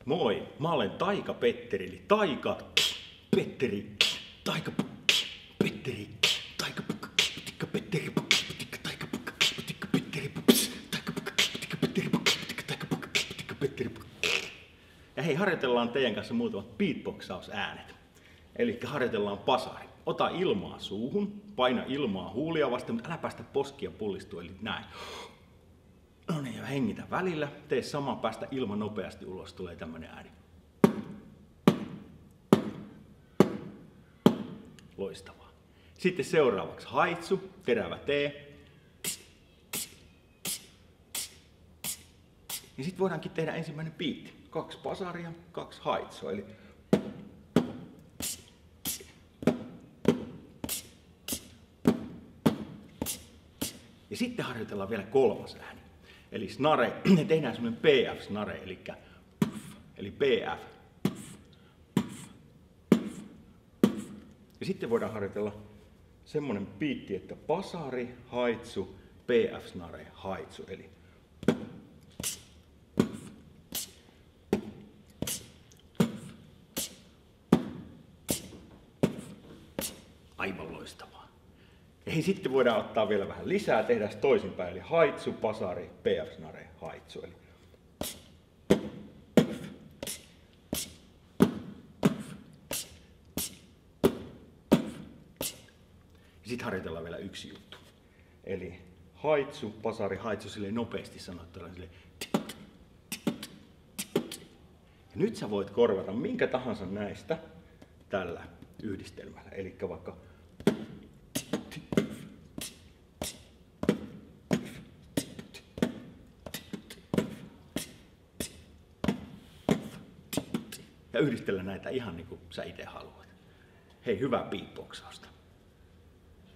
Moi, mä olen Taika Petteri, eli Taika Petteri, Taika Petteri, Taika Petteri, Taika Petteri. Ja hei, harjoitellaan teidän kanssa muutamat beatboxausäänet. Eli harjoitellaan pasari. Ota ilmaa suuhun, paina ilmaa huulia vasten, mutta älä päästä poskia pullistua, eli näin. No niin, ja hengitä välillä. Tee sama, päästä ilma nopeasti ulos, tulee tämmönen ääni. Loistavaa. Sitten seuraavaksi haitsu, terävä T. Ja sitten voidaankin tehdä ensimmäinen biitti. 2 pasaria, 2 haitsua. Eli ja sitten harjoitellaan vielä 3. ääni. Eli snare, ne tehdään semmoinen PF-snare, eli PF. Ja sitten voidaan harjoitella semmoinen biitti, että pasari, haitsu, PF-snare, haitsu. Eli aivan loistavaa. Ja hei, sitten voidaan ottaa vielä vähän lisää, tehdään toisinpäin, eli haitsu, pasari, PF-snare, haitsu. Eli ja sitten harjoitellaan vielä yksi juttu. Eli haitsu, pasari, haitsu, silleen nopeasti sanottuna. Ja nyt sä voit korvata minkä tahansa näistä tällä yhdistelmällä. Eli vaikka ja yhdistellä näitä ihan niin kuin sä itse haluat. Hei, hyvää beatboxausta.